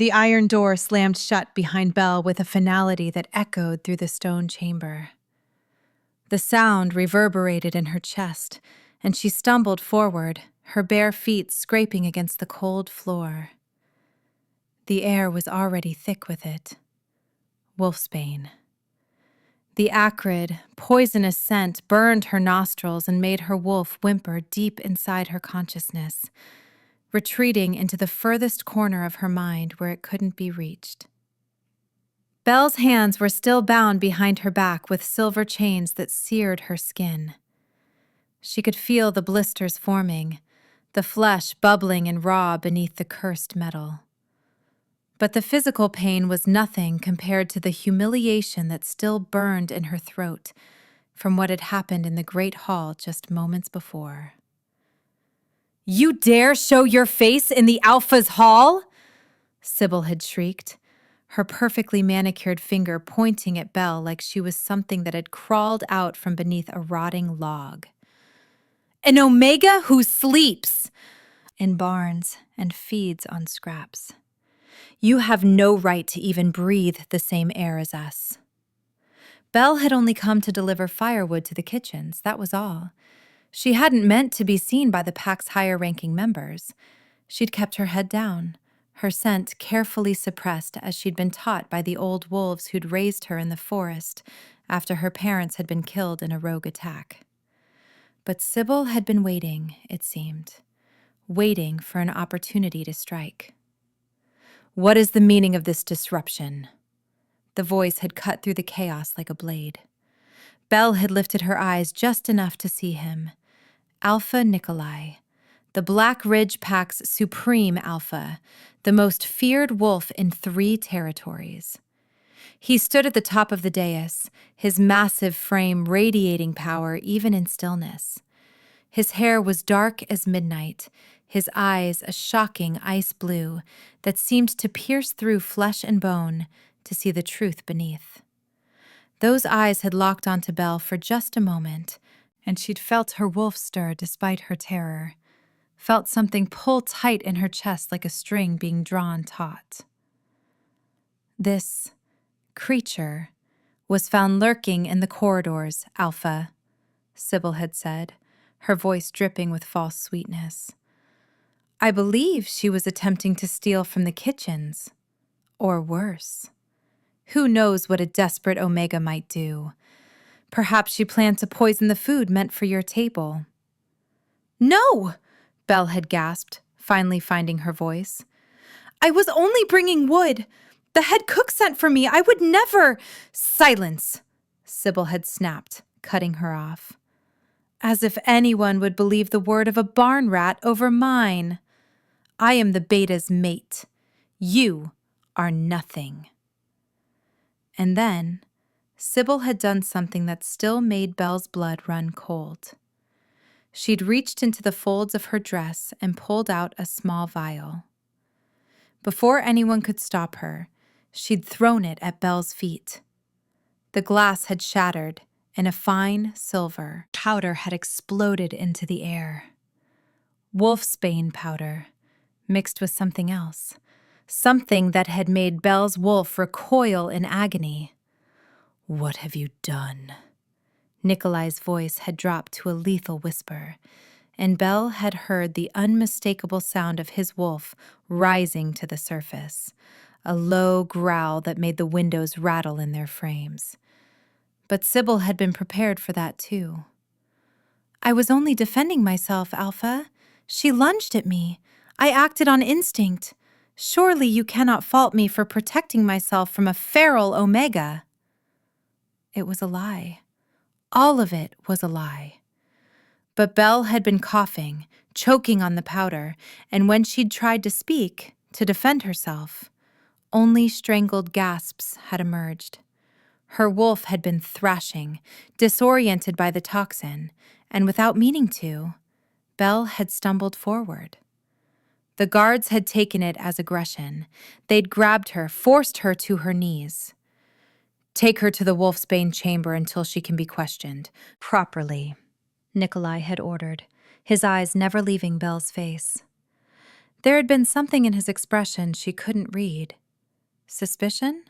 The iron door slammed shut behind Belle with a finality that echoed through the stone chamber. The sound reverberated in her chest, and she stumbled forward, her bare feet scraping against the cold floor. The air was already thick with it. Wolfsbane. The acrid, poisonous scent burned her nostrils and made her wolf whimper deep inside her consciousness, retreating into the furthest corner of her mind where it couldn't be reached. Belle's hands were still bound behind her back with silver chains that seared her skin. She could feel the blisters forming, the flesh bubbling and raw beneath the cursed metal. But the physical pain was nothing compared to the humiliation that still burned in her throat from what had happened in the great hall just moments before. "You dare show your face in the Alpha's hall?" Sybil had shrieked, her perfectly manicured finger pointing at Belle like she was something that had crawled out from beneath a rotting log. "An Omega who sleeps in barns and feeds on scraps. You have no right to even breathe the same air as us." Belle had only come to deliver firewood to the kitchens, that was all. She hadn't meant to be seen by the pack's higher-ranking members. She'd kept her head down, her scent carefully suppressed as she'd been taught by the old wolves who'd raised her in the forest after her parents had been killed in a rogue attack. But Sybil had been waiting, it seemed, waiting for an opportunity to strike. "What is the meaning of this disruption?" The voice had cut through the chaos like a blade. Belle had lifted her eyes just enough to see him. Alpha Nikolai, the Black Ridge Pack's supreme alpha, the most feared wolf in 3 territories. He stood at the top of the dais, his massive frame radiating power even in stillness. His hair was dark as midnight, his eyes a shocking ice blue that seemed to pierce through flesh and bone to see the truth beneath. Those eyes had locked onto Belle for just a moment, and she'd felt her wolf stir despite her terror, felt something pull tight in her chest like a string being drawn taut. "This creature was found lurking in the corridors, Alpha," Sybil had said, her voice dripping with false sweetness. "I believe she was attempting to steal from the kitchens. Or worse. Who knows what a desperate Omega might do? Perhaps she planned to poison the food meant for your table." "No!" Belle had gasped, finally finding her voice. "I was only bringing wood. The head cook sent for me. I would never—" "Silence!" Sybil had snapped, cutting her off. "As if anyone would believe the word of a barn rat over mine. I am the beta's mate. You are nothing." And then, Sybil had done something that still made Belle's blood run cold. She'd reached into the folds of her dress and pulled out a small vial. Before anyone could stop her, she'd thrown it at Belle's feet. The glass had shattered, and a fine silver powder had exploded into the air. Wolfsbane powder, mixed with something else. Something that had made Belle's wolf recoil in agony. "What have you done?" Nikolai's voice had dropped to a lethal whisper, and Belle had heard the unmistakable sound of his wolf rising to the surface, a low growl that made the windows rattle in their frames. But Sybil had been prepared for that too. "I was only defending myself, Alpha. She lunged at me. I acted on instinct. Surely you cannot fault me for protecting myself from a feral Omega." It was a lie. All of it was a lie. But Belle had been coughing, choking on the powder, and when she'd tried to speak, to defend herself, only strangled gasps had emerged. Her wolf had been thrashing, disoriented by the toxin, and without meaning to, Belle had stumbled forward. The guards had taken it as aggression. They'd grabbed her, forced her to her knees. "Take her to the Wolfsbane chamber until she can be questioned properly," Nikolai had ordered, his eyes never leaving Belle's face. There had been something in his expression she couldn't read. Suspicion?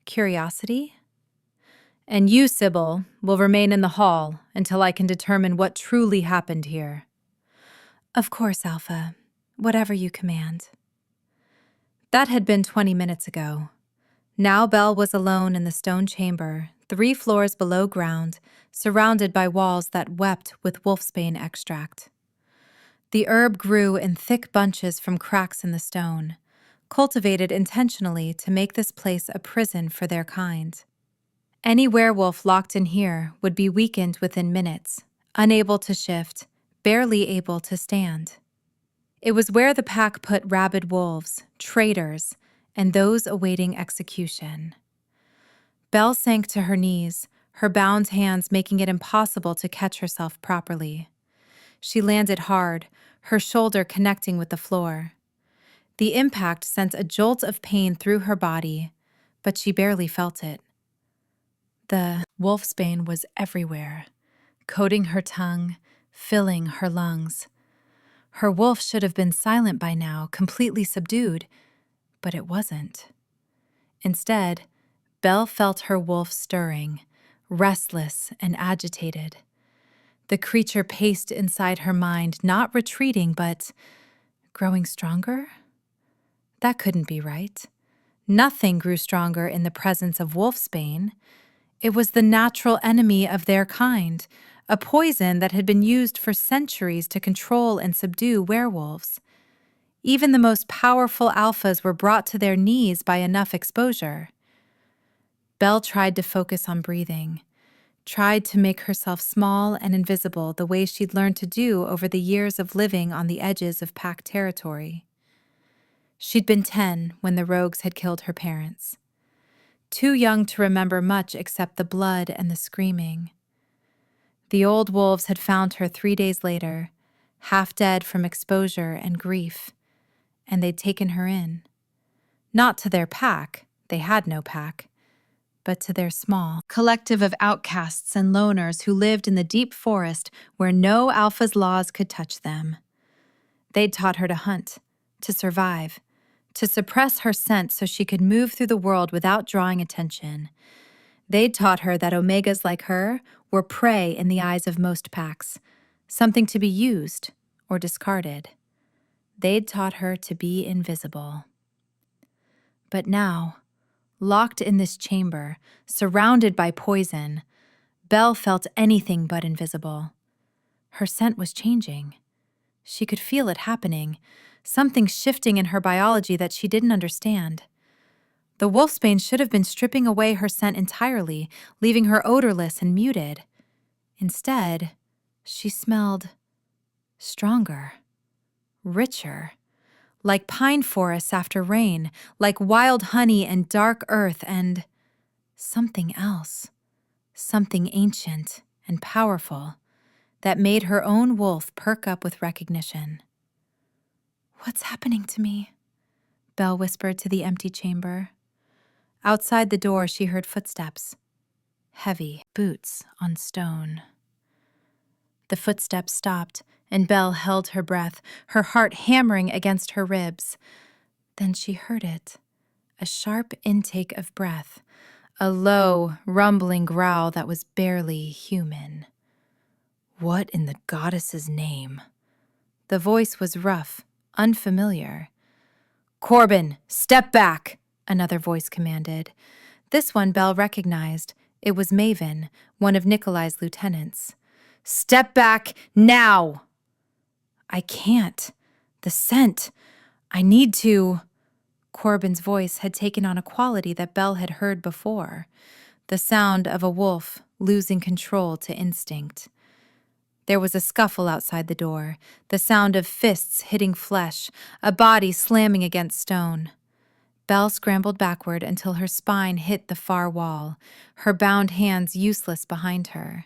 Curiosity? And you, Sybil, will remain in the hall until I can determine what truly happened here. Of course, Alpha. Whatever you command. That had been 20 minutes ago. Now Belle was alone in the stone chamber, 3 floors below ground, surrounded by walls that wept with wolfsbane extract. The herb grew in thick bunches from cracks in the stone, cultivated intentionally to make this place a prison for their kind. Any werewolf locked in here would be weakened within minutes, unable to shift, barely able to stand. It was where the pack put rabid wolves, traitors, and those awaiting execution. Belle sank to her knees, her bound hands making it impossible to catch herself properly. She landed hard, her shoulder connecting with the floor. The impact sent a jolt of pain through her body, but she barely felt it. The wolfsbane was everywhere, coating her tongue, filling her lungs. Her wolf should have been silent by now, completely subdued, but it wasn't. Instead, Belle felt her wolf stirring, restless and agitated. The creature paced inside her mind, not retreating, but growing stronger? That couldn't be right. Nothing grew stronger in the presence of wolfsbane. It was the natural enemy of their kind, a poison that had been used for centuries to control and subdue werewolves. Even the most powerful alphas were brought to their knees by enough exposure. Belle tried to focus on breathing, tried to make herself small and invisible the way she'd learned to do over the years of living on the edges of pack territory. She'd been 10 when the rogues had killed her parents. Too young to remember much except the blood and the screaming. The old wolves had found her 3 days later, half dead from exposure and grief, and they'd taken her in. Not to their pack, they had no pack, but to their small collective of outcasts and loners who lived in the deep forest where no alpha's laws could touch them. They'd taught her to hunt, to survive, to suppress her scent so she could move through the world without drawing attention. They'd taught her that omegas like her were prey in the eyes of most packs, something to be used or discarded. They'd taught her to be invisible. But now, locked in this chamber, surrounded by poison, Belle felt anything but invisible. Her scent was changing. She could feel it happening, something shifting in her biology that she didn't understand. The wolfsbane should have been stripping away her scent entirely, leaving her odorless and muted. Instead, she smelled stronger, richer, like pine forests after rain, like wild honey and dark earth, and something else, something ancient and powerful that made her own wolf perk up with recognition. "What's happening to me?" Belle whispered to the empty chamber. Outside the door, she heard footsteps. Heavy boots on stone. The footsteps stopped, and Belle held her breath, her heart hammering against her ribs. Then she heard it, a sharp intake of breath, a low, rumbling growl that was barely human. "What in the goddess's name?" The voice was rough, unfamiliar. "Corbin, step back!" another voice commanded. This one Belle recognized. It was Maven, one of Nikolai's lieutenants. "Step back now!" "I can't. The scent. I need to." Corbin's voice had taken on a quality that Belle had heard before, the sound of a wolf losing control to instinct. There was a scuffle outside the door, the sound of fists hitting flesh, a body slamming against stone. Belle scrambled backward until her spine hit the far wall, her bound hands useless behind her.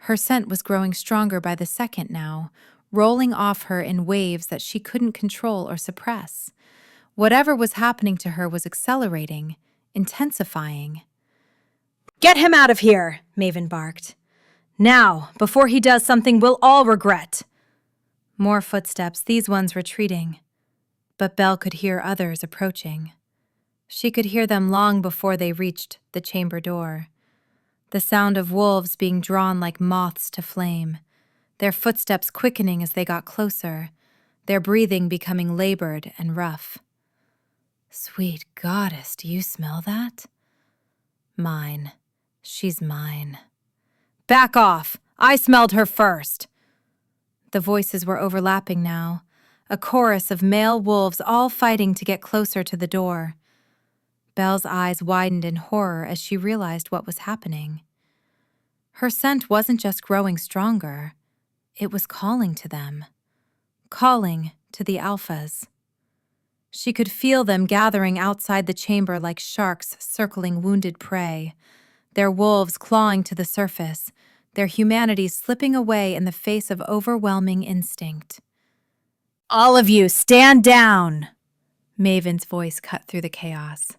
Her scent was growing stronger by the second now, rolling off her in waves that she couldn't control or suppress. Whatever was happening to her was accelerating, intensifying. "Get him out of here," Maven barked. "Now, before he does something we'll all regret." More footsteps, these ones retreating. But Belle could hear others approaching. She could hear them long before they reached the chamber door. The sound of wolves being drawn like moths to flame, their footsteps quickening as they got closer, their breathing becoming labored and rough. Sweet goddess, do you smell that? Mine. She's mine. Back off! I smelled her first! The voices were overlapping now, a chorus of male wolves all fighting to get closer to the door. Belle's eyes widened in horror as she realized what was happening. Her scent wasn't just growing stronger, it was calling to them. Calling to the alphas. She could feel them gathering outside the chamber like sharks circling wounded prey, their wolves clawing to the surface, their humanity slipping away in the face of overwhelming instinct. "All of you, stand down!" Maven's voice cut through the chaos.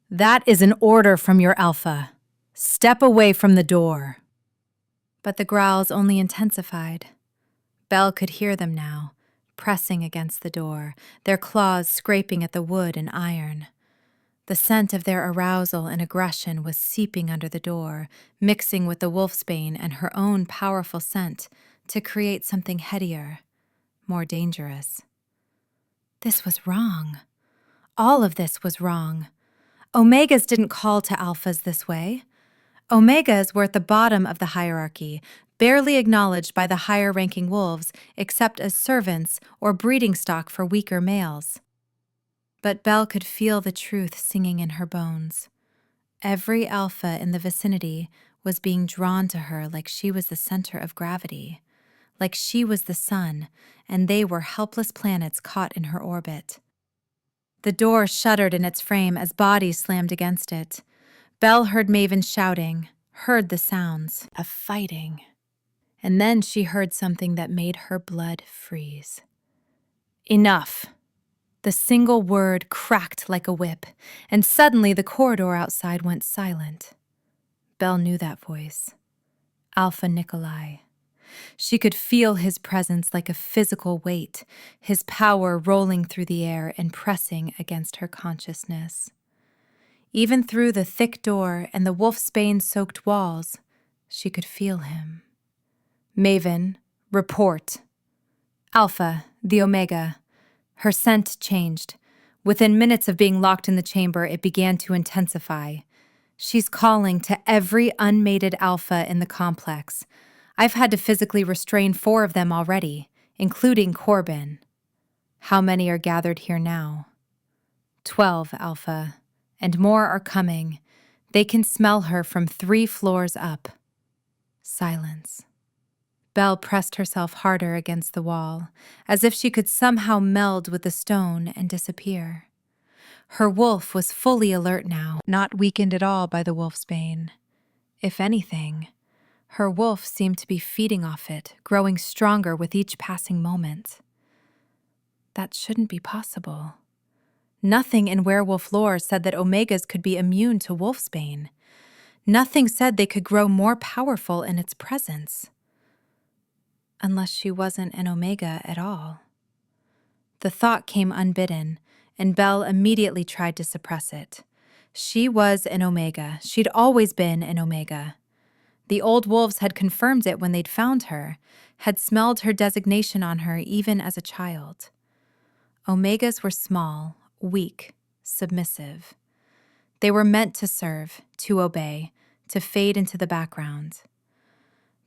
"That is an order from your alpha. Step away from the door." But the growls only intensified. Belle could hear them now, pressing against the door, their claws scraping at the wood and iron. The scent of their arousal and aggression was seeping under the door, mixing with the wolfsbane and her own powerful scent to create something headier, more dangerous. This was wrong. All of this was wrong. Omegas didn't call to alphas this way. Omegas were at the bottom of the hierarchy, barely acknowledged by the higher-ranking wolves except as servants or breeding stock for weaker males. But Belle could feel the truth singing in her bones. Every alpha in the vicinity was being drawn to her like she was the center of gravity, like she was the sun, and they were helpless planets caught in her orbit. The door shuddered in its frame as bodies slammed against it. Belle heard Maven shouting, heard the sounds of fighting. And then she heard something that made her blood freeze. Enough. The single word cracked like a whip, and suddenly the corridor outside went silent. Belle knew that voice. Alpha Nikolai. She could feel his presence like a physical weight, his power rolling through the air and pressing against her consciousness. Even through the thick door and the wolfsbane-soaked walls, she could feel him. Maven, report. Alpha, the Omega. Her scent changed. Within minutes of being locked in the chamber, it began to intensify. She's calling to every unmated alpha in the complex. I've had to physically restrain 4 of them already, including Corbin. How many are gathered here now? 12, Alpha. And more are coming. They can smell her from 3 floors up. Silence. Belle pressed herself harder against the wall, as if she could somehow meld with the stone and disappear. Her wolf was fully alert now, not weakened at all by the wolfsbane. If anything, her wolf seemed to be feeding off it, growing stronger with each passing moment. That shouldn't be possible. Nothing in werewolf lore said that Omegas could be immune to wolfsbane. Nothing said they could grow more powerful in its presence. Unless she wasn't an Omega at all. The thought came unbidden, and Belle immediately tried to suppress it. She was an Omega. She'd always been an Omega. The old wolves had confirmed it when they'd found her, had smelled her designation on her even as a child. Omegas were small, weak, submissive. They were meant to serve, to obey, to fade into the background.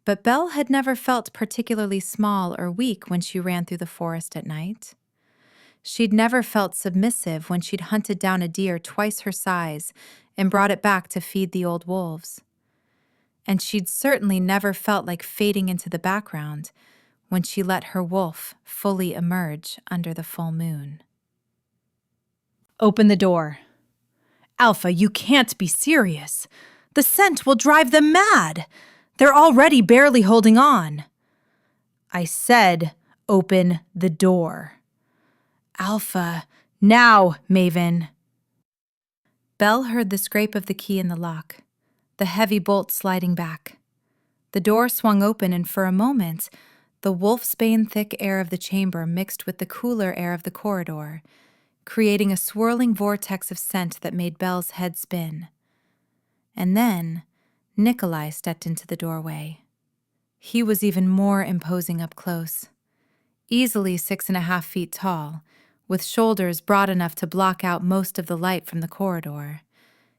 But Belle had never felt particularly small or weak when she ran through the forest at night. She'd never felt submissive when she'd hunted down a deer twice her size and brought it back to feed the old wolves. And she'd certainly never felt like fading into the background when she let her wolf fully emerge under the full moon. Open the door. Alpha, you can't be serious. The scent will drive them mad. They're already barely holding on. I said, open the door. Alpha, now, Maven. Belle heard the scrape of the key in the lock, the heavy bolt sliding back. The door swung open, and for a moment, The Wolfsbane thick air of the chamber mixed with the cooler air of the corridor, creating a swirling vortex of scent that made Belle's head spin. And then Nikolai stepped into the doorway. He was even more imposing up close. Easily 6.5 feet tall, with shoulders broad enough to block out most of the light from the corridor.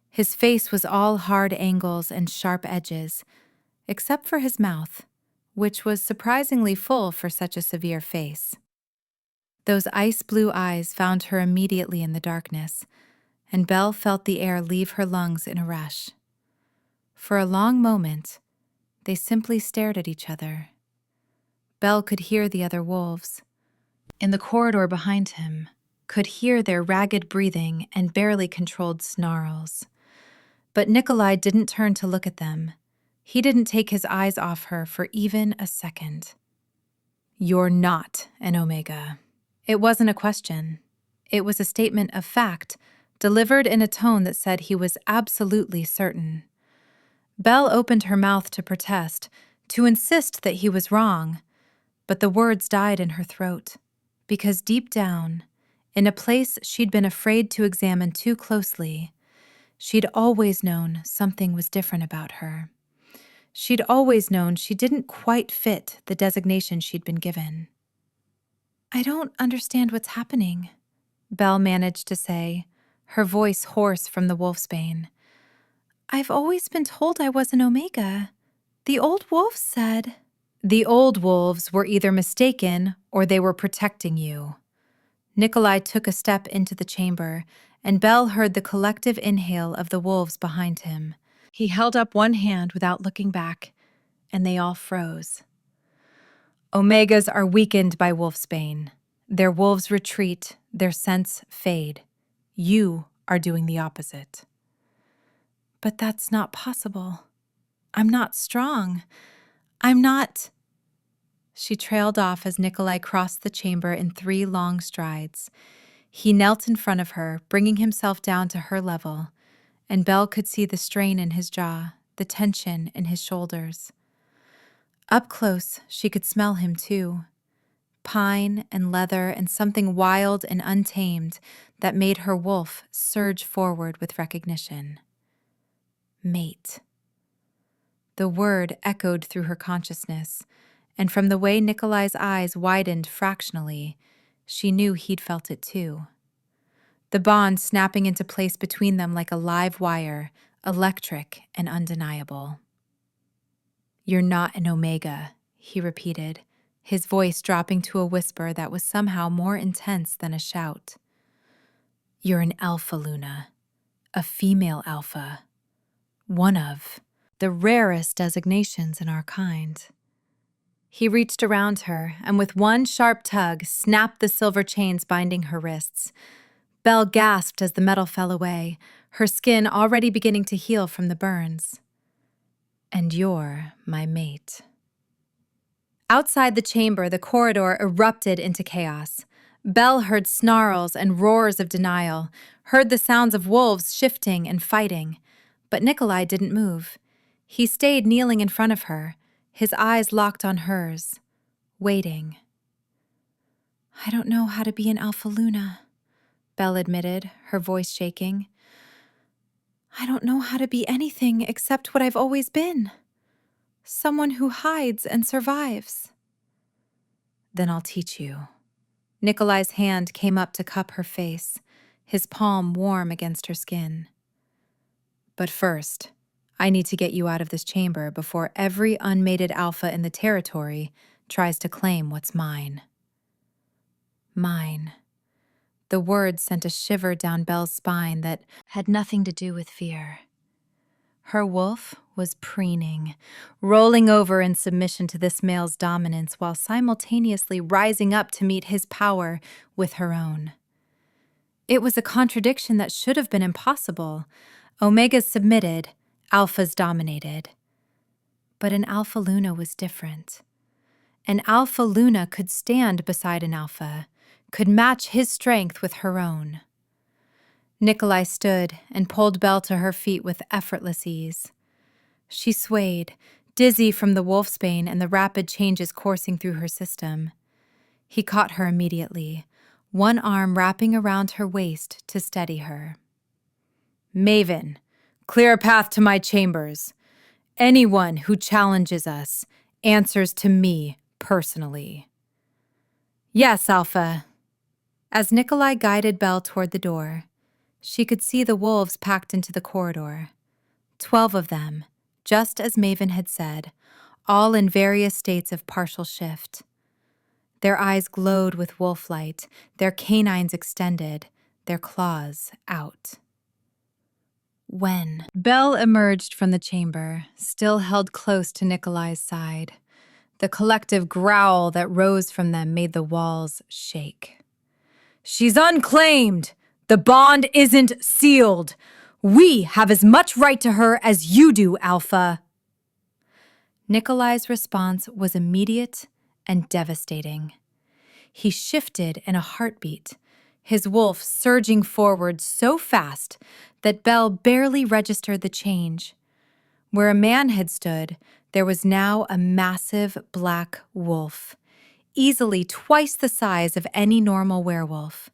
His face was all hard angles and sharp edges, except for his mouth, which was surprisingly full for such a severe face. Those ice-blue eyes found her immediately in the darkness, and Belle felt the air leave her lungs in a rush. For a long moment, they simply stared at each other. Belle could hear the other wolves, in the corridor behind him, could hear their ragged breathing and barely controlled snarls. But Nikolai didn't turn to look at them. He didn't take his eyes off her for even a second. "You're not an Omega." It wasn't a question. It was a statement of fact, delivered in a tone that said he was absolutely certain. Belle opened her mouth to protest, to insist that he was wrong, but the words died in her throat, because deep down, in a place she'd been afraid to examine too closely, she'd always known something was different about her. She'd always known she didn't quite fit the designation she'd been given. "I don't understand what's happening," Belle managed to say, her voice hoarse from the Wolfsbane. "I've always been told I was an Omega. The old wolves said—" "The old wolves were either mistaken or they were protecting you." Nikolai took a step into the chamber, and Belle heard the collective inhale of the wolves behind him. He held up one hand without looking back, and they all froze. "Omegas are weakened by Wolfsbane. Their wolves retreat, their scents fade. You are doing the opposite." "But that's not possible. I'm not strong. I'm not—" She trailed off as Nikolai crossed the chamber in 3 long strides. He knelt in front of her, bringing himself down to her level, and Belle could see the strain in his jaw, the tension in his shoulders. Up close, she could smell him too. Pine and leather and something wild and untamed that made her wolf surge forward with recognition. Mate. The word echoed through her consciousness, and from the way Nikolai's eyes widened fractionally, she knew he'd felt it too. The bond snapping into place between them like a live wire, electric and undeniable. "You're not an Omega," he repeated, his voice dropping to a whisper that was somehow more intense than a shout. "You're an Alpha, Luna. A female Alpha. One of the rarest designations in our kind." He reached around her and with one sharp tug snapped the silver chains binding her wrists. Belle gasped as the metal fell away, her skin already beginning to heal from the burns. "And you're my mate." Outside the chamber, the corridor erupted into chaos. Belle heard snarls and roars of denial, heard the sounds of wolves shifting and fighting. But Nikolai didn't move. He stayed kneeling in front of her, his eyes locked on hers, waiting. "I don't know how to be an Alpha Luna," Belle admitted, her voice shaking. "I don't know how to be anything except what I've always been. Someone who hides and survives." "Then I'll teach you." Nikolai's hand came up to cup her face, his palm warm against her skin. "But first, I need to get you out of this chamber before every unmated alpha in the territory tries to claim what's mine." Mine. The word sent a shiver down Belle's spine that had nothing to do with fear. Her wolf was preening, rolling over in submission to this male's dominance while simultaneously rising up to meet his power with her own. It was a contradiction that should have been impossible. Omegas submitted, alphas dominated. But an Alpha Luna was different. An Alpha Luna could stand beside an alpha, could match his strength with her own. Nikolai stood and pulled Belle to her feet with effortless ease. She swayed, dizzy from the Wolfsbane and the rapid changes coursing through her system. He caught her immediately, one arm wrapping around her waist to steady her. "Maven, clear a path to my chambers. Anyone who challenges us answers to me personally." "Yes, Alpha." As Nikolai guided Belle toward the door, she could see the wolves packed into the corridor. 12 of them, just as Maven had said, all in various states of partial shift. Their eyes glowed with wolf light, their canines extended, their claws out. When Belle emerged from the chamber, still held close to Nikolai's side, the collective growl that rose from them made the walls shake. "She's unclaimed! The bond isn't sealed! We have as much right to her as you do, Alpha!" Nikolai's response was immediate and devastating. He shifted in a heartbeat, his wolf surging forward so fast that Belle barely registered the change. Where a man had stood, there was now a massive black wolf, easily twice the size of any normal werewolf.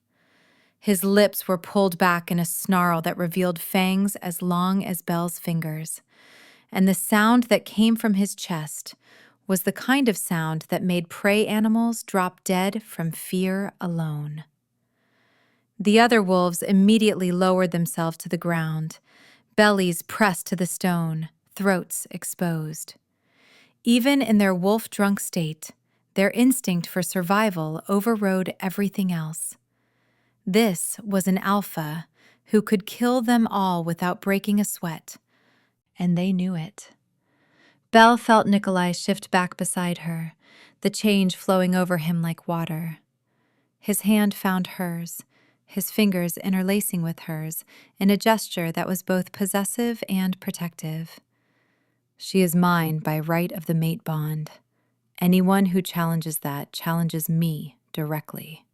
His lips were pulled back in a snarl that revealed fangs as long as Belle's fingers, and the sound that came from his chest was the kind of sound that made prey animals drop dead from fear alone. The other wolves immediately lowered themselves to the ground, bellies pressed to the stone, throats exposed. Even in their wolf-drunk state, their instinct for survival overrode everything else. This was an alpha who could kill them all without breaking a sweat, and they knew it. Belle felt Nikolai shift back beside her, the change flowing over him like water. His hand found hers, his fingers interlacing with hers in a gesture that was both possessive and protective. "She is mine by right of the mate bond. Anyone who challenges that challenges me directly."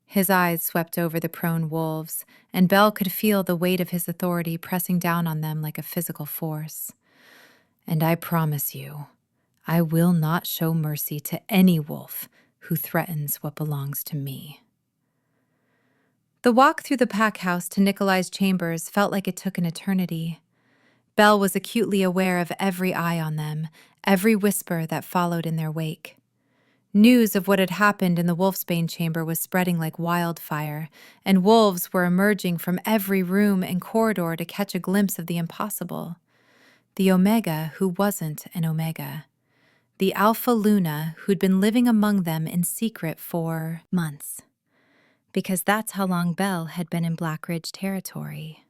His eyes swept over the prone wolves, and Belle could feel the weight of his authority pressing down on them like a physical force. "And I promise you, I will not show mercy to any wolf who threatens what belongs to me." The walk through the pack house to Nikolai's chambers felt like it took an eternity. Belle was acutely aware of every eye on them, every whisper that followed in their wake. News of what had happened in the Wolfsbane chamber was spreading like wildfire, and wolves were emerging from every room and corridor to catch a glimpse of the impossible. The Omega who wasn't an Omega. The Alpha Luna who'd been living among them in secret for months. Because that's how long Belle had been in Blackridge territory.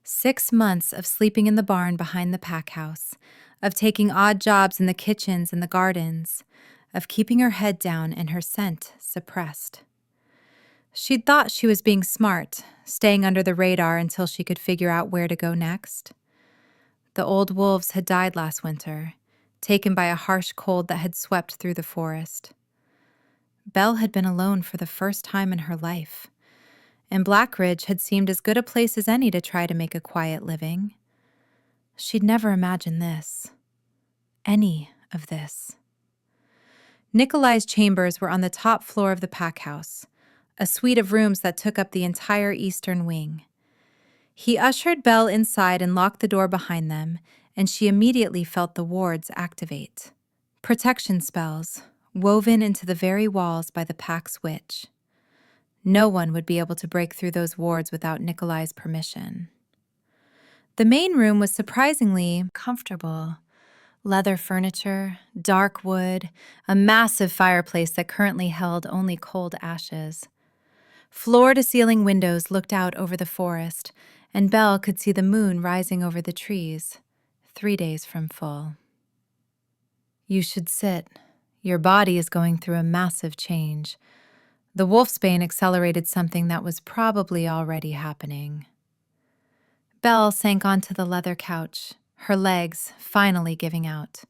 6 months of sleeping in the barn behind the pack house, of taking odd jobs in the kitchens and the gardens, of keeping her head down and her scent suppressed. She'd thought she was being smart, staying under the radar until she could figure out where to go next. The old wolves had died last winter, taken by a harsh cold that had swept through the forest. Belle had been alone for the first time in her life, and Blackridge had seemed as good a place as any to try to make a quiet living. She'd never imagined this. Any of this. Nikolai's chambers were on the top floor of the pack house, a suite of rooms that took up the entire eastern wing. He ushered Belle inside and locked the door behind them, and she immediately felt the wards activate. Protection spells, woven into the very walls by the pack's witch. No one would be able to break through those wards without Nikolai's permission. The main room was surprisingly comfortable. Leather furniture, dark wood, a massive fireplace that currently held only cold ashes. Floor-to-ceiling windows looked out over the forest, and Belle could see the moon rising over the trees, 3 days from full. "You should sit. Your body is going through a massive change. The Wolfsbane accelerated something that was probably already happening." Belle sank onto the leather couch, her legs finally giving out.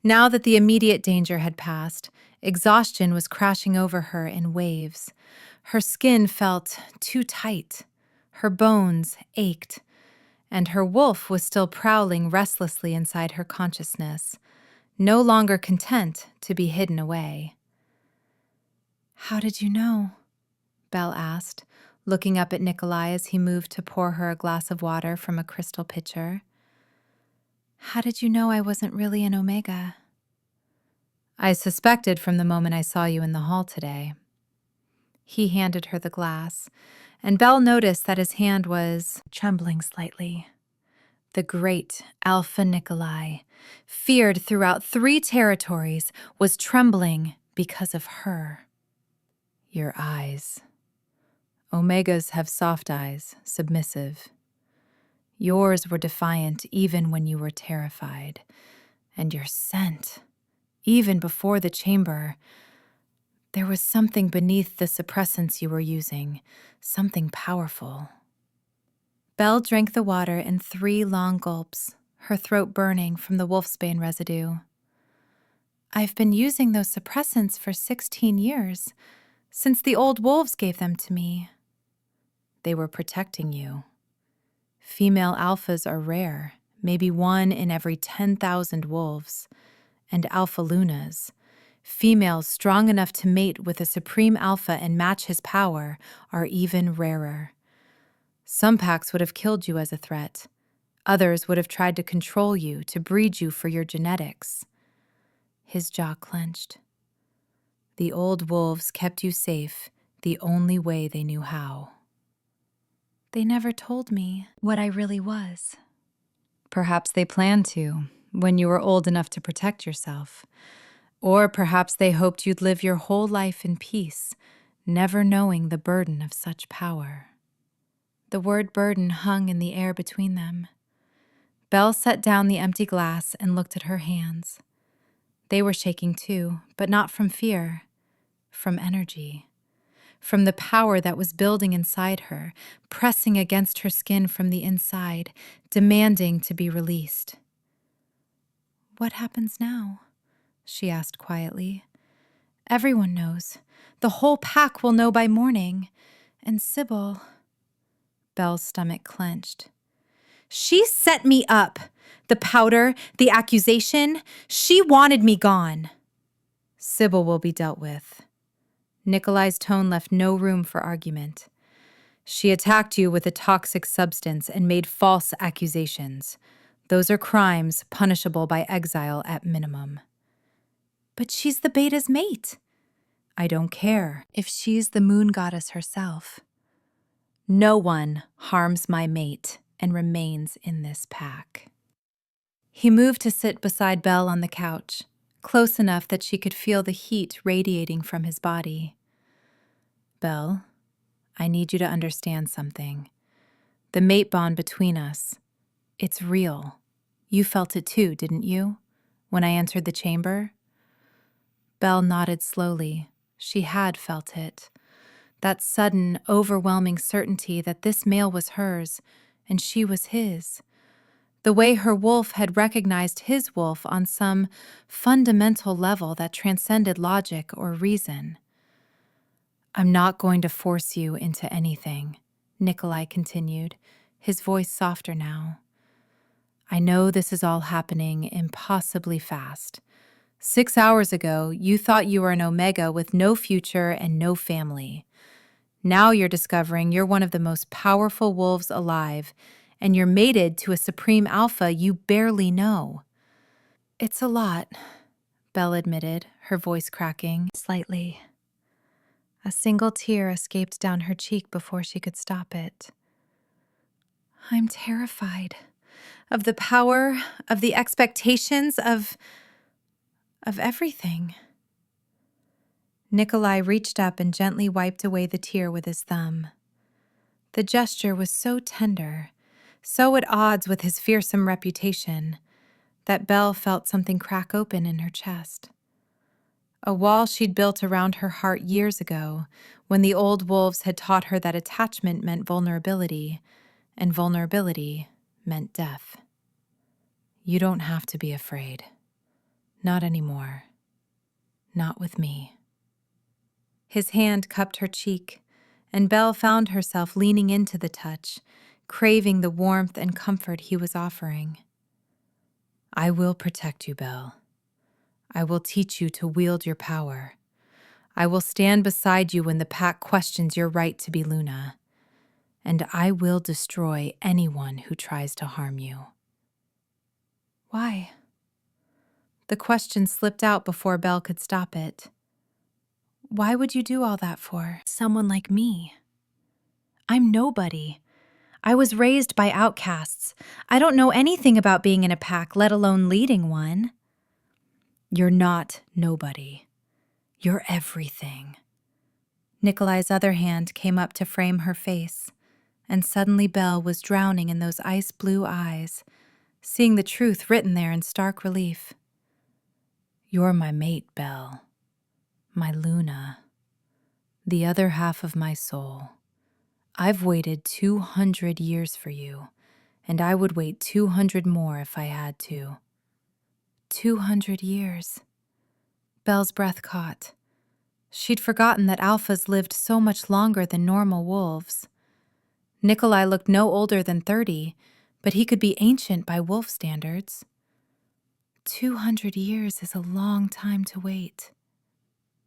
Now that the immediate danger had passed, exhaustion was crashing over her in waves. Her skin felt too tight. Her bones ached, and her wolf was still prowling restlessly inside her consciousness, no longer content to be hidden away. "How did you know?" Belle asked, looking up at Nikolai as he moved to pour her a glass of water from a crystal pitcher. "How did you know I wasn't really an Omega?" "I suspected from the moment I saw you in the hall today." He handed her the glass, and Belle noticed that his hand was trembling slightly. The great Alpha Nikolai, feared throughout 3 territories, was trembling because of her. "Your eyes. Omegas have soft eyes, submissive. Yours were defiant even when you were terrified. And your scent, even before the chamber. There was something beneath the suppressants you were using, something powerful." Belle drank the water in 3 long gulps, her throat burning from the Wolfsbane residue. "I've been using those suppressants for 16 years, since the old wolves gave them to me." "They were protecting you. Female alphas are rare, maybe 1 in every 10,000 wolves. And alpha lunas, females strong enough to mate with a supreme alpha and match his power, are even rarer. Some packs would have killed you as a threat. Others would have tried to control you, to breed you for your genetics." His jaw clenched. "The old wolves kept you safe the only way they knew how." "They never told me what I really was." "Perhaps they planned to, when you were old enough to protect yourself. Or perhaps they hoped you'd live your whole life in peace, never knowing the burden of such power." The word burden hung in the air between them. Belle set down the empty glass and looked at her hands. They were shaking too, but not from fear, from energy, from the power that was building inside her, pressing against her skin from the inside, demanding to be released. "What happens now?" she asked quietly. "Everyone knows. The whole pack will know by morning. And Sybil..." Belle's stomach clenched. "She set me up. The powder, the accusation. She wanted me gone." "Sybil will be dealt with." Nikolai's tone left no room for argument. "She attacked you with a toxic substance and made false accusations. Those are crimes punishable by exile at minimum." "But she's the beta's mate." "I don't care if she's the moon goddess herself. No one harms my mate and remains in this pack." He moved to sit beside Belle on the couch, close enough that she could feel the heat radiating from his body. "Belle, I need you to understand something. The mate bond between us, it's real. You felt it too, didn't you, when I entered the chamber?" Belle nodded slowly. She had felt it. That sudden, overwhelming certainty that this male was hers, and she was his. The way her wolf had recognized his wolf on some fundamental level that transcended logic or reason. "I'm not going to force you into anything," Nikolai continued, his voice softer now. "I know this is all happening impossibly fast. 6 hours ago, you thought you were an Omega with no future and no family. Now you're discovering you're one of the most powerful wolves alive, and you're mated to a supreme alpha you barely know." "It's a lot," Belle admitted, her voice cracking slightly. A single tear escaped down her cheek before she could stop it. "I'm terrified of the power, of the expectations, of everything." Nikolai reached up and gently wiped away the tear with his thumb. The gesture was so tender, so at odds with his fearsome reputation, that Belle felt something crack open in her chest. A wall she'd built around her heart years ago, when the old wolves had taught her that attachment meant vulnerability, and vulnerability meant death. "You don't have to be afraid. Not anymore. Not with me." His hand cupped her cheek, and Belle found herself leaning into the touch, craving the warmth and comfort he was offering. I will protect you, Belle. I will teach you to wield your power. I will stand beside you when the pack questions your right to be Luna. And I will destroy anyone who tries to harm you. Why? The question slipped out before Belle could stop it. Why would you do all that for someone like me? I'm nobody. I was raised by outcasts. I don't know anything about being in a pack, let alone leading one. You're not nobody. You're everything. Nikolai's other hand came up to frame her face, and suddenly Belle was drowning in those ice-blue eyes, seeing the truth written there in stark relief. You're my mate, Belle. My Luna. The other half of my soul. I've waited 200 years for you, and I would wait 200 more if I had to. 200 years. Belle's breath caught. She'd forgotten that alphas lived so much longer than normal wolves. Nikolai looked no older than 30, but he could be ancient by wolf standards. 200 years is a long time to wait.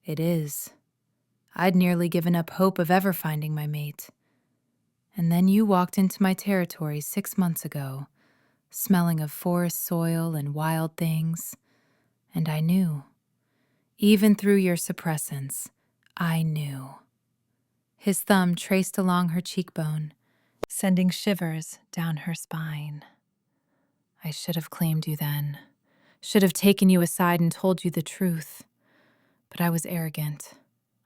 It is. I'd nearly given up hope of ever finding my mate. And then you walked into my territory 6 months ago, smelling of forest soil and wild things, and I knew. Even through your suppressants, I knew. His thumb traced along her cheekbone, sending shivers down her spine. I should have claimed you then, should have taken you aside and told you the truth. But I was arrogant.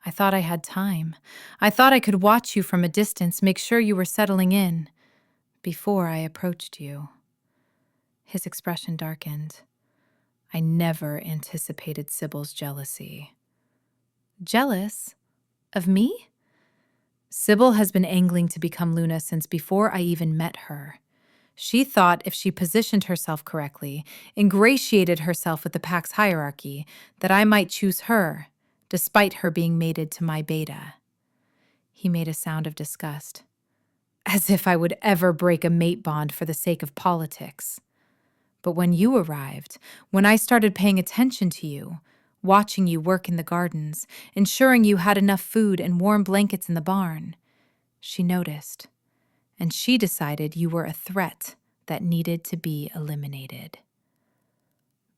I thought I had time. I thought I could watch you from a distance, make sure you were settling in, before I approached you. His expression darkened. I never anticipated Sybil's jealousy. Jealous? Of me? Sybil has been angling to become Luna since before I even met her. She thought if she positioned herself correctly, ingratiated herself with the pack's hierarchy, that I might choose her, despite her being mated to my beta. He made a sound of disgust. As if I would ever break a mate bond for the sake of politics. But when you arrived, when I started paying attention to you, watching you work in the gardens, ensuring you had enough food and warm blankets in the barn, she noticed, and she decided you were a threat that needed to be eliminated.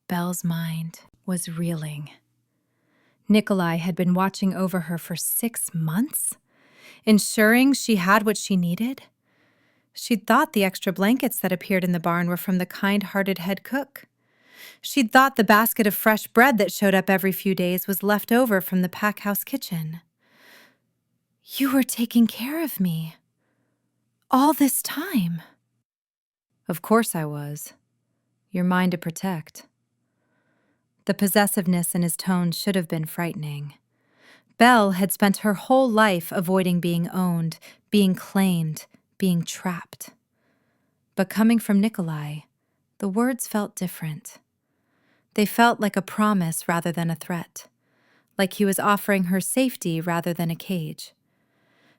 Belle's mind was reeling. Nikolai had been watching over her for 6 months, ensuring she had what she needed. She'd thought the extra blankets that appeared in the barn were from the kind-hearted head cook. She'd thought the basket of fresh bread that showed up every few days was left over from the pack house kitchen. You were taking care of me. All this time. Of course I was. You're mine to protect. The possessiveness in his tone should have been frightening. Belle had spent her whole life avoiding being owned, being claimed, being trapped. But coming from Nikolai, the words felt different. They felt like a promise rather than a threat, like he was offering her safety rather than a cage.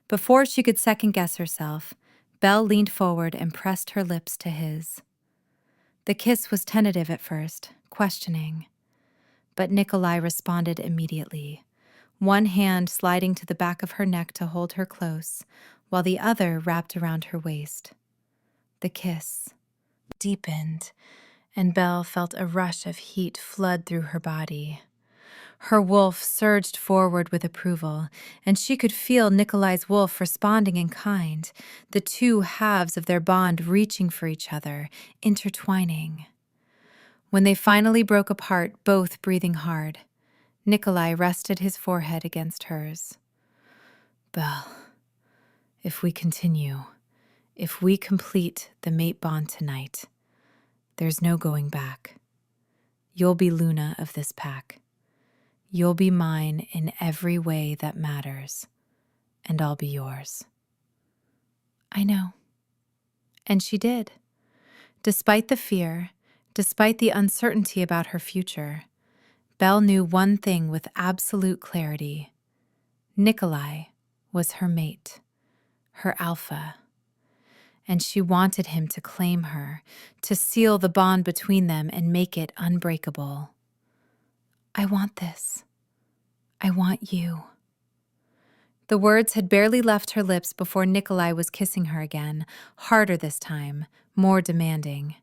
Before she could second-guess herself, Belle leaned forward and pressed her lips to his. The kiss was tentative at first, questioning. But Nikolai responded immediately, one hand sliding to the back of her neck to hold her close, while the other wrapped around her waist. The kiss deepened, and Belle felt a rush of heat flood through her body. Her wolf surged forward with approval, and she could feel Nikolai's wolf responding in kind, the two halves of their bond reaching for each other, intertwining. When they finally broke apart, both breathing hard, Nikolai rested his forehead against hers. Belle, if we continue, if we complete the mate bond tonight, there's no going back. You'll be Luna of this pack. You'll be mine in every way that matters, and I'll be yours. I know. And she did. Despite the fear, despite the uncertainty about her future, Belle knew one thing with absolute clarity. Nikolai was her mate, her alpha. and she wanted him to claim her, to seal the bond between them and make it unbreakable. I want this. I want you. The words had barely left her lips before Nikolai was kissing her again, harder this time, more demanding.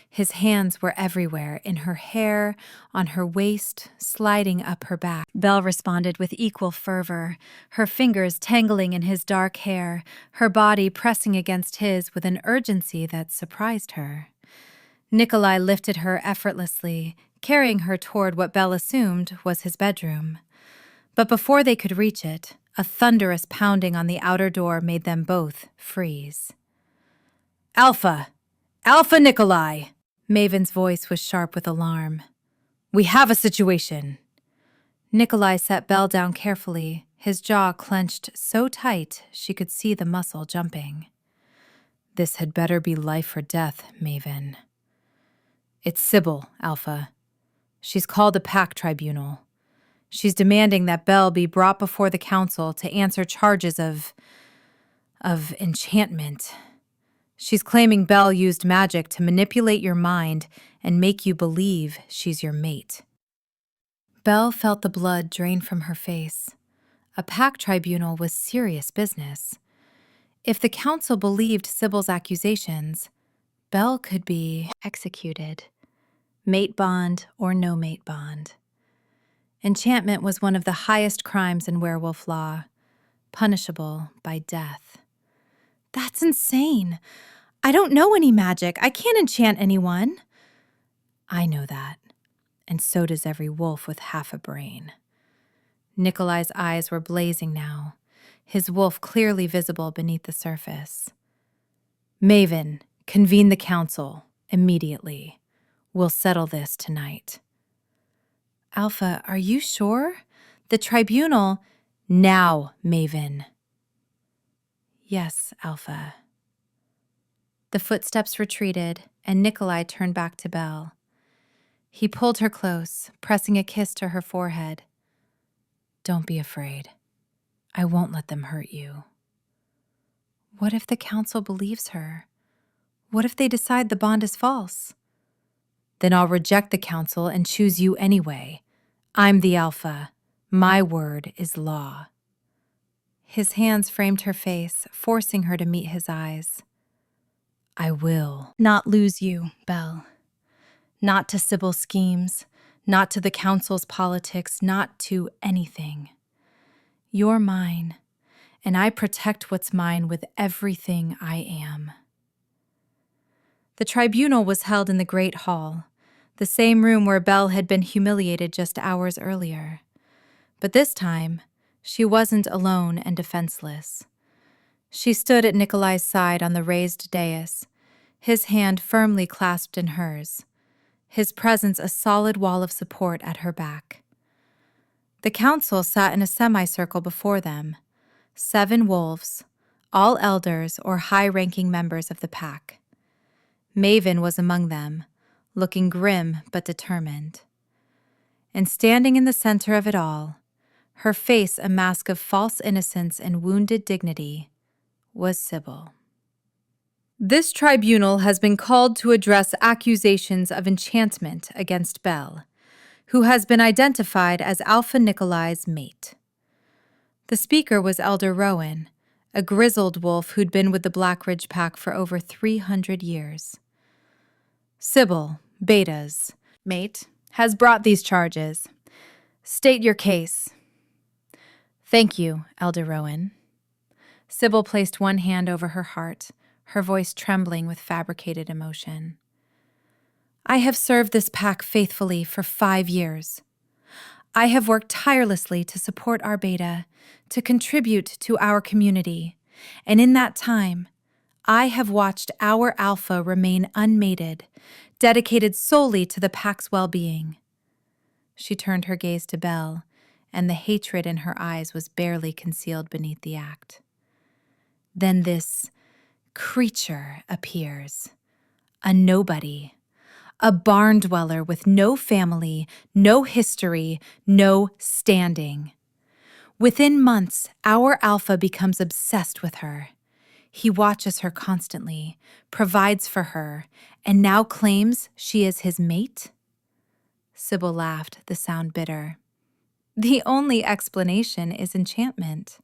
His hands were everywhere, in her hair, on her waist, sliding up her back. Belle responded with equal fervor, her fingers tangling in his dark hair, her body pressing against his with an urgency that surprised her. Nikolai lifted her effortlessly, carrying her toward what Belle assumed was his bedroom. But before they could reach it, a thunderous pounding on the outer door made them both freeze. Alpha! Alpha Nikolai! Maven's voice was sharp with alarm. We have a situation. Nikolai set Belle down carefully, his jaw clenched so tight she could see the muscle jumping. This had better be life or death, Maven. It's Sybil, Alpha. She's called a pack tribunal. She's demanding that Belle be brought before the council to answer charges of enchantment. She's claiming Belle used magic to manipulate your mind and make you believe she's your mate. Belle felt the blood drain from her face. A pack tribunal was serious business. If the council believed Sybil's accusations, Belle could be executed. Mate bond or no mate bond. Enchantment was one of the highest crimes in werewolf law, punishable by death. That's insane. I don't know any magic. I can't enchant anyone. I know that, and so does every wolf with half a brain. Nikolai's eyes were blazing now, his wolf clearly visible beneath the surface. Maven, convene the council immediately. We'll settle this tonight. Alpha, are you sure? The tribunal... Now, Maven. Yes, Alpha. The footsteps retreated, and Nikolai turned back to Belle. He pulled her close, pressing a kiss to her forehead. Don't be afraid. I won't let them hurt you. What if the council believes her? What if they decide the bond is false? Then I'll reject the council and choose you anyway. I'm the Alpha. My word is law. His hands framed her face, forcing her to meet his eyes. I will not lose you, Belle. Not to Sybil's schemes, not to the council's politics, not to anything. You're mine, and I protect what's mine with everything I am. The tribunal was held in the Great Hall, the same room where Belle had been humiliated just hours earlier. But this time, she wasn't alone and defenseless. She stood at Nikolai's side on the raised dais, his hand firmly clasped in hers, his presence a solid wall of support at her back. The council sat in a semicircle before them, 7 wolves, all elders or high-ranking members of the pack. Maven was among them, looking grim but determined. And standing in the center of it all, her face a mask of false innocence and wounded dignity, was Sybil. This tribunal has been called to address accusations of enchantment against Belle, who has been identified as Alpha Nikolai's mate. The speaker was Elder Rowan, a grizzled wolf who'd been with the Blackridge Pack for over 300 years. Sybil, Beta's mate, has brought these charges. State your case. Thank you, Elder Rowan. Sybil placed one hand over her heart, her voice trembling with fabricated emotion. I have served this pack faithfully for 5 years. I have worked tirelessly to support our beta, to contribute to our community, and in that time, I have watched our alpha remain unmated, dedicated solely to the pack's well-being. She turned her gaze to Belle, and the hatred in her eyes was barely concealed beneath the act. Then this creature appears, a nobody, a barn dweller with no family, no history, no standing. Within months, our alpha becomes obsessed with her. He watches her constantly, provides for her, and now claims she is his mate? Sybil laughed, the sound bitter. The only explanation is enchantment.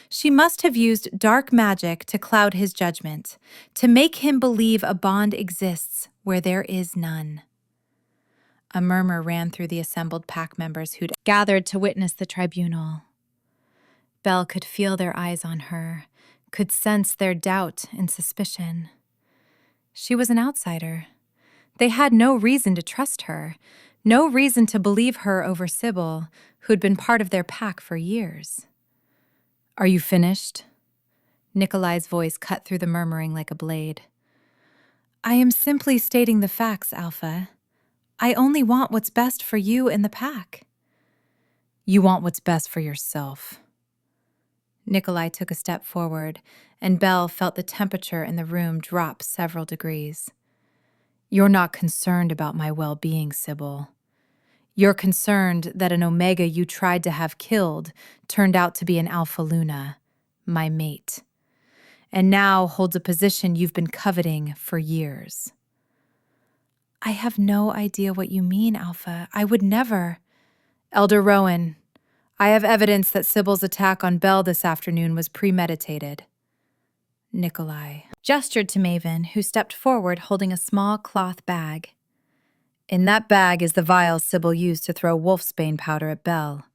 She must have used dark magic to cloud his judgment, to make him believe a bond exists where there is none. A murmur ran through the assembled pack members who'd gathered to witness the tribunal. Belle could feel their eyes on her, could sense their doubt and suspicion. She was an outsider. They had no reason to trust her, no reason to believe her over Sybil, who'd been part of their pack for years. "Are you finished?" Nikolai's voice cut through the murmuring like a blade. "I am simply stating the facts, Alpha. I only want what's best for you and the pack." "You want what's best for yourself." Nikolai took a step forward, and Belle felt the temperature in the room drop several degrees. "You're not concerned about my well-being, Sybil. You're concerned that an Omega you tried to have killed turned out to be an Alpha Luna, my mate, and now holds a position you've been coveting for years." "I have no idea what you mean, Alpha. I would never." "Elder Rowan, I have evidence that Sybil's attack on Belle this afternoon was premeditated." Nikolai gestured to Maven, who stepped forward holding a small cloth bag. "In that bag is the vial Sybil used to throw Wolfsbane powder at Belle.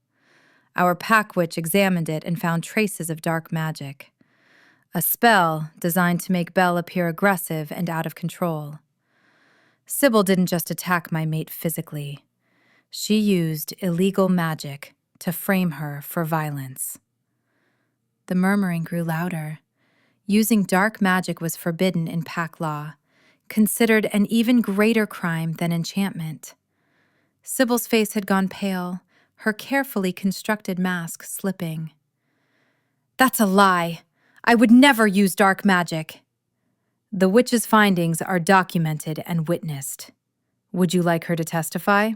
Our pack witch examined it and found traces of dark magic. A spell designed to make Belle appear aggressive and out of control. Sybil didn't just attack my mate physically. She used illegal magic to frame her for violence." The murmuring grew louder. Using dark magic was forbidden in pack law, considered an even greater crime than enchantment. Sybil's face had gone pale, her carefully constructed mask slipping. "That's a lie! I would never use dark magic." "The witch's findings are documented and witnessed. Would you like her to testify?"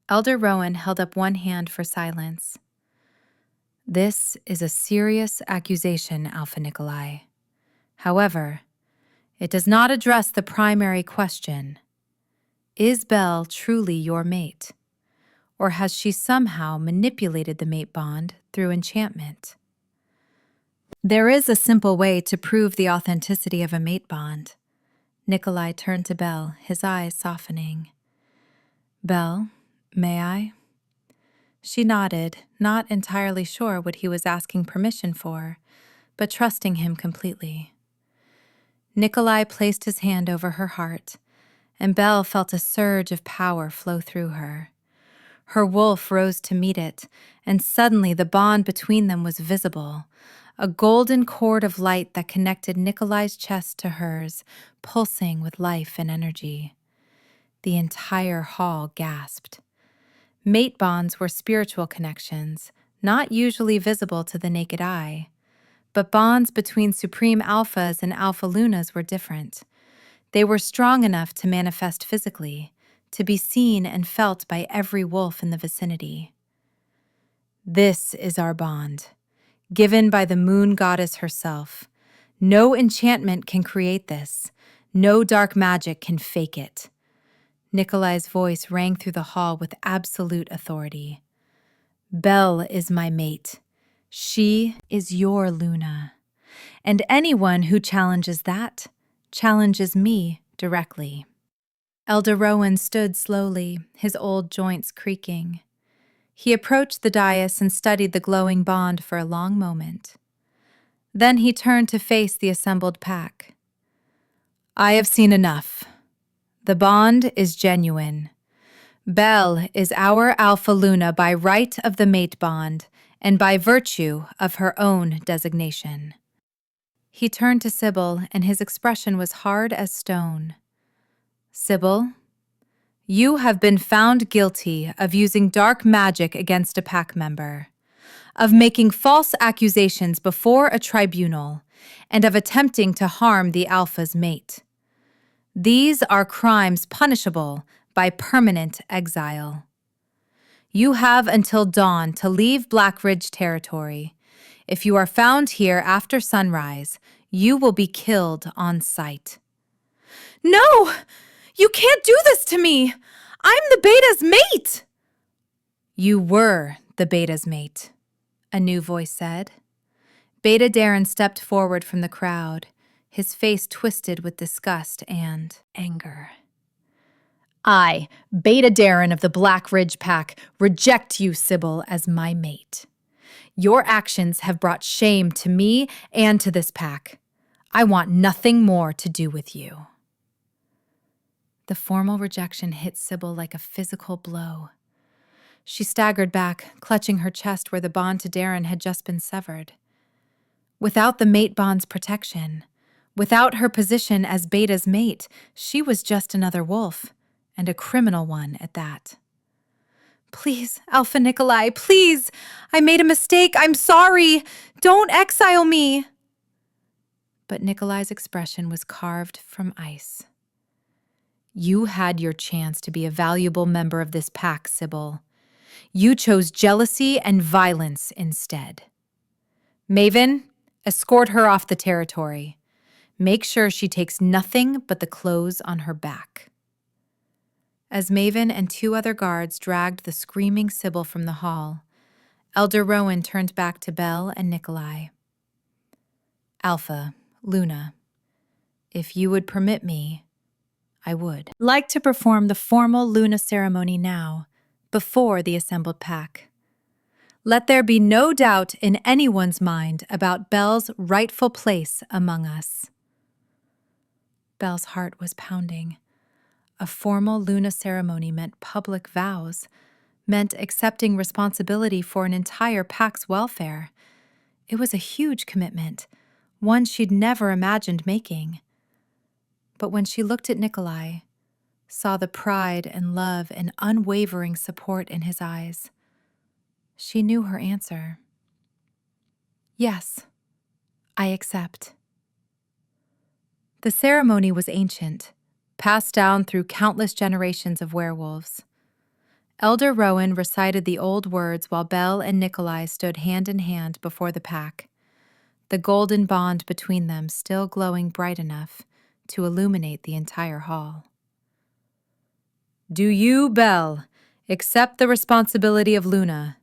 Elder Rowan held up one hand for silence. "This is a serious accusation, Alpha Nikolai. However, it does not address the primary question. Is Belle truly your mate? Or has she somehow manipulated the mate bond through enchantment?" "There is a simple way to prove the authenticity of a mate bond." Nikolai turned to Belle, his eyes softening. "Belle, may I?" She nodded, not entirely sure what he was asking permission for, but trusting him completely. Nikolai placed his hand over her heart, and Belle felt a surge of power flow through her. Her wolf rose to meet it, and suddenly the bond between them was visible, a golden cord of light that connected Nikolai's chest to hers, pulsing with life and energy. The entire hall gasped. Mate bonds were spiritual connections, not usually visible to the naked eye. But bonds between supreme alphas and alpha lunas were different. They were strong enough to manifest physically, to be seen and felt by every wolf in the vicinity. "This is our bond, given by the moon goddess herself. No enchantment can create this. No dark magic can fake it." Nikolai's voice rang through the hall with absolute authority. "Belle is my mate. She is your Luna. And anyone who challenges that challenges me directly." Elder Rowan stood slowly, his old joints creaking. He approached the dais and studied the glowing bond for a long moment. Then he turned to face the assembled pack. "I have seen enough. The bond is genuine. Belle is our Alpha Luna by right of the mate bond and by virtue of her own designation." He turned to Sybil, and his expression was hard as stone. "Sybil, you have been found guilty of using dark magic against a pack member, of making false accusations before a tribunal, and of attempting to harm the Alpha's mate. These are crimes punishable by permanent exile. You have until dawn to leave Black Ridge territory. If you are found here after sunrise, you will be killed on sight." "No! You can't do this to me! I'm the beta's mate!" "You were the beta's mate," a new voice said. Beta Darren stepped forward from the crowd, his face twisted with disgust and anger. "I, Beta Darren of the Black Ridge Pack, reject you, Sybil, as my mate. Your actions have brought shame to me and to this pack. I want nothing more to do with you." The formal rejection hit Sybil like a physical blow. She staggered back, clutching her chest where the bond to Darren had just been severed. Without the mate bond's protection, without her position as Beta's mate, she was just another wolf, and a criminal one at that. "Please, Alpha Nikolai, please! I made a mistake. I'm sorry. Don't exile me." But Nikolai's expression was carved from ice. "You had your chance to be a valuable member of this pack, Sybil. You chose jealousy and violence instead. Maven, escort her off the territory. Make sure she takes nothing but the clothes on her back." As Maven and 2 other guards dragged the screaming Sybil from the hall, Elder Rowan turned back to Belle and Nikolai. "Alpha, Luna, if you would permit me, I would like to perform the formal Luna ceremony now, before the assembled pack. Let there be no doubt in anyone's mind about Belle's rightful place among us." Belle's heart was pounding. A formal Luna ceremony meant public vows, meant accepting responsibility for an entire pack's welfare. It was a huge commitment, one she'd never imagined making. But when she looked at Nikolai, saw the pride and love and unwavering support in his eyes, she knew her answer. "Yes, I accept." The ceremony was ancient, passed down through countless generations of werewolves. Elder Rowan recited the old words while Belle and Nikolai stood hand in hand before the pack, the golden bond between them still glowing bright enough to illuminate the entire hall. "Do you, Belle, accept the responsibility of Luna?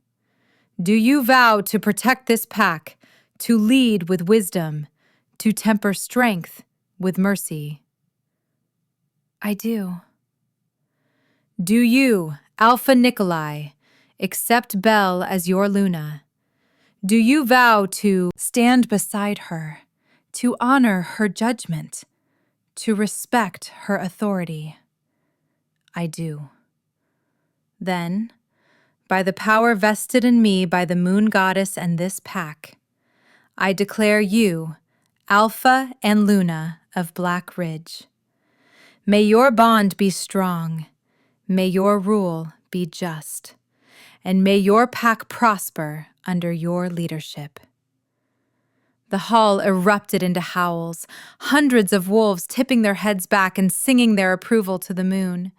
Do you vow to protect this pack, to lead with wisdom, to temper strength with mercy?" "I do." "Do you, Alpha Nikolai, accept Belle as your Luna? Do you vow to stand beside her, to honor her judgment, to respect her authority?" "I do." "Then, by the power vested in me by the Moon Goddess and this pack, I declare you Alpha and Luna of Black Ridge. May your bond be strong, may your rule be just, and may your pack prosper under your leadership." The hall erupted into howls, hundreds of wolves tipping their heads back and singing their approval to the moon.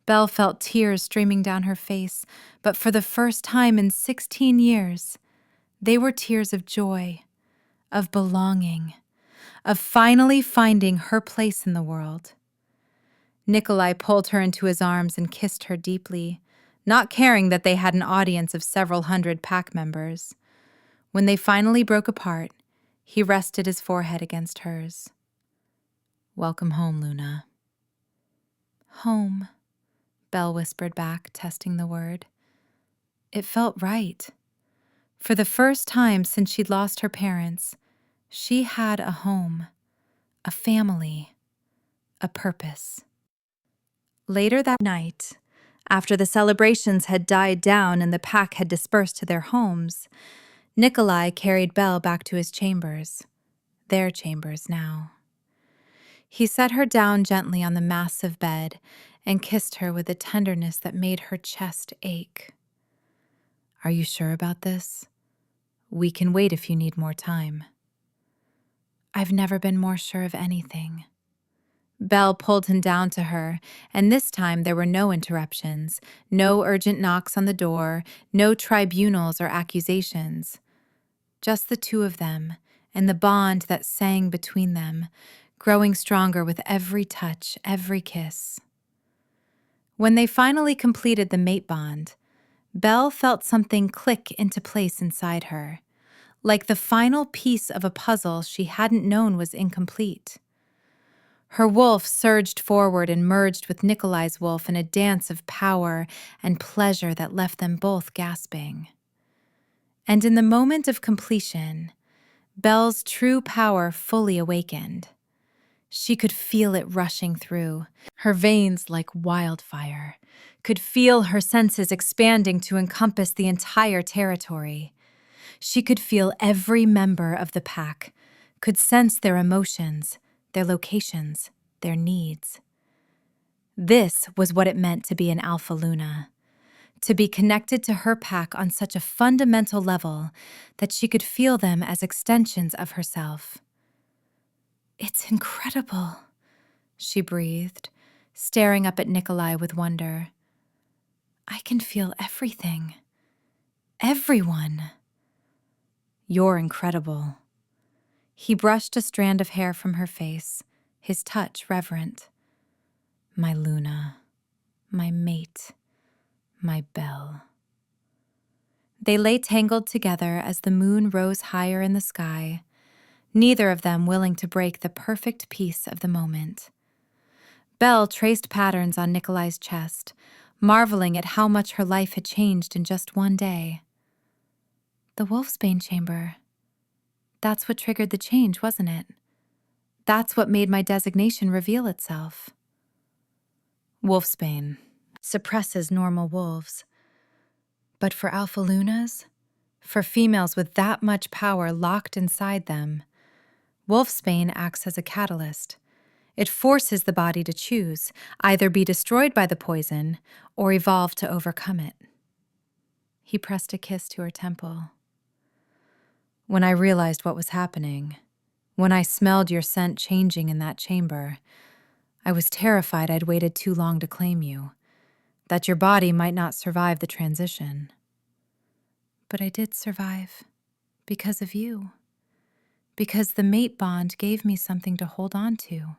Belle felt tears streaming down her face, but for the first time in 16 years, they were tears of joy, of belonging, of finally finding her place in the world. Nikolai pulled her into his arms and kissed her deeply, not caring that they had an audience of several hundred pack members. When they finally broke apart, he rested his forehead against hers. "Welcome home, Luna." "Home," Belle whispered back, testing the word. It felt right. For the first time since she'd lost her parents, she had a home, a family, a purpose. Later that night, after the celebrations had died down and the pack had dispersed to their homes, Nikolai carried Belle back to his chambers, their chambers now. He set her down gently on the massive bed and kissed her with a tenderness that made her chest ache. "Are you sure about this? We can wait if you need more time." "I've never been more sure of anything." Belle pulled him down to her, and this time there were no interruptions, no urgent knocks on the door, no tribunals or accusations. just the two of them, and the bond that sang between them, growing stronger with every touch, every kiss. When they finally completed the mate bond, Belle felt something click into place inside her, like the final piece of a puzzle she hadn't known was incomplete. Her wolf surged forward and merged with Nikolai's wolf in a dance of power and pleasure that left them both gasping. And in the moment of completion, Belle's true power fully awakened. She could feel it rushing through, her veins like wildfire, could feel her senses expanding to encompass the entire territory. She could feel every member of the pack, could sense their emotions, their locations, their needs. This was what it meant to be an Alpha Luna, to be connected to her pack on such a fundamental level that she could feel them as extensions of herself. "It's incredible," she breathed, staring up at Nikolai with wonder. "I can feel everything. Everyone." "You're incredible." He brushed a strand of hair from her face, his touch reverent. "My Luna, my mate, my Belle." They lay tangled together as the moon rose higher in the sky, neither of them willing to break the perfect peace of the moment. Belle traced patterns on Nikolai's chest, marveling at how much her life had changed in just one day. "The Wolfsbane chamber. That's what triggered the change, wasn't it? That's what made my designation reveal itself." Wolfsbane suppresses normal wolves. But for Alpha Lunas, for females with that much power locked inside them, Wolfsbane acts as a catalyst. It forces the body to choose, either be destroyed by the poison or evolve to overcome it. He pressed a kiss to her temple. "When I realized what was happening, when I smelled your scent changing in that chamber, I was terrified I'd waited too long to claim you, that your body might not survive the transition. But I did survive, because of you. Because the mate bond gave me something to hold on to.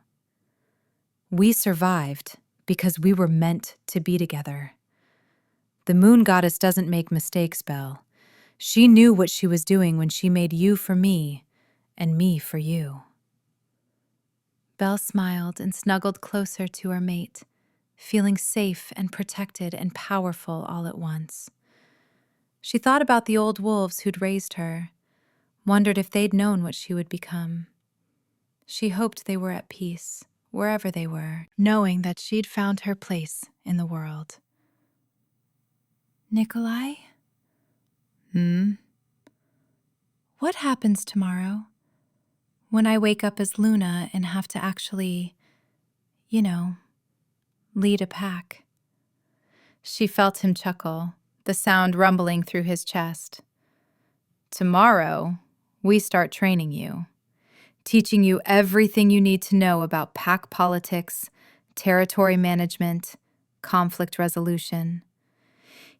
We survived because we were meant to be together. The moon goddess doesn't make mistakes, Belle. She knew what she was doing when she made you for me and me for you." Belle smiled and snuggled closer to her mate, feeling safe and protected and powerful all at once. She thought about the old wolves who'd raised her, wondered if they'd known what she would become. She hoped they were at peace, wherever they were, knowing that she'd found her place in the world. "Nikolai?" "What happens tomorrow when I wake up as Luna and have to actually, lead a pack?" She felt him chuckle, the sound rumbling through his chest. "Tomorrow, we start training you, teaching you everything you need to know about pack politics, territory management, conflict resolution."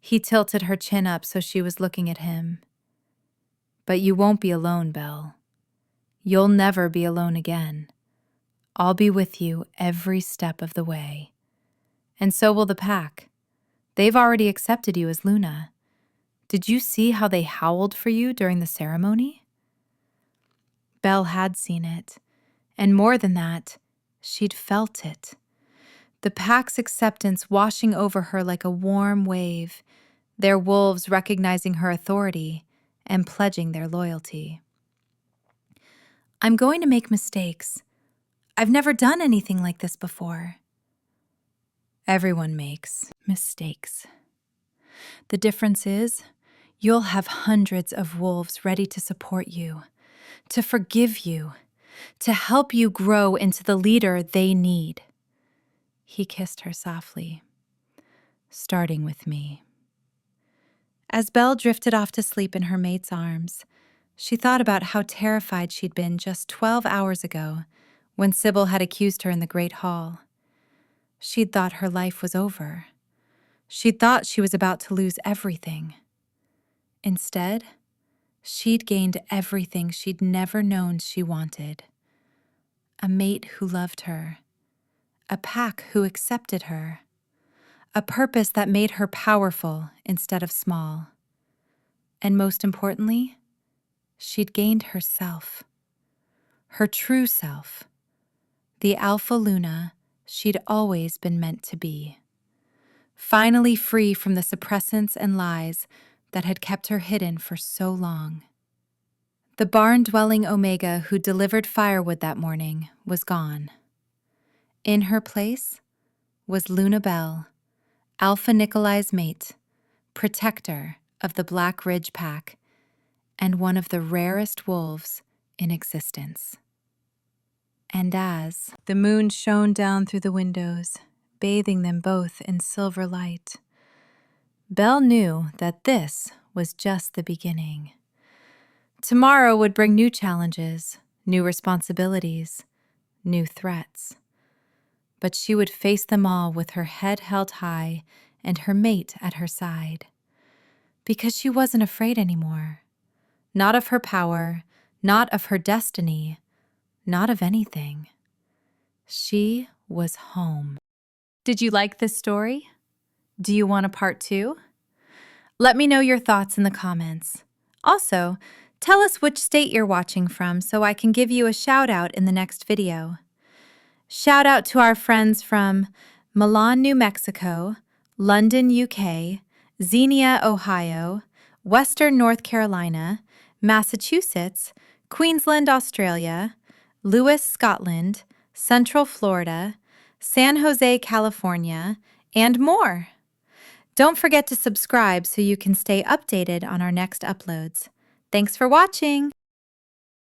He tilted her chin up so she was looking at him. "But you won't be alone, Belle. You'll never be alone again. I'll be with you every step of the way. And so will the pack. They've already accepted you as Luna. Did you see how they howled for you during the ceremony?" Belle had seen it, and more than that, she'd felt it. The pack's acceptance washing over her like a warm wave, their wolves recognizing her authority and pledging their loyalty. "I'm going to make mistakes. I've never done anything like this before." "Everyone makes mistakes. The difference is, you'll have hundreds of wolves ready to support you, to forgive you, to help you grow into the leader they need." He kissed her softly. "Starting with me." As Belle drifted off to sleep in her mate's arms, she thought about how terrified she'd been just 12 hours ago when Sybil had accused her in the Great Hall. She'd thought her life was over. She'd thought she was about to lose everything. Instead, she'd gained everything she'd never known she wanted. A mate who loved her, a pack who accepted her, a purpose that made her powerful instead of small. And most importantly, she'd gained herself, her true self, the Alpha Luna she'd always been meant to be. Finally free from the suppressants and lies that had kept her hidden for so long. The barn-dwelling Omega who delivered firewood that morning was gone. In her place was Luna Belle, Alpha Nikolai's mate, protector of the Black Ridge Pack, and one of the rarest wolves in existence. And as the moon shone down through the windows, bathing them both in silver light, Belle knew that this was just the beginning. Tomorrow would bring new challenges, new responsibilities, new threats. But she would face them all with her head held high and her mate at her side. Because she wasn't afraid anymore. Not of her power, not of her destiny, not of anything. She was home. Did you like this story? Do you want a part 2? Let me know your thoughts in the comments. Also, tell us which state you're watching from so I can give you a shout out in the next video. Shout out to our friends from Milan, New Mexico, London, UK, Xenia, Ohio, Western North Carolina, Massachusetts, Queensland, Australia, Lewis, Scotland, Central Florida, San Jose, California, and more. Don't forget to subscribe so you can stay updated on our next uploads. Thanks for watching!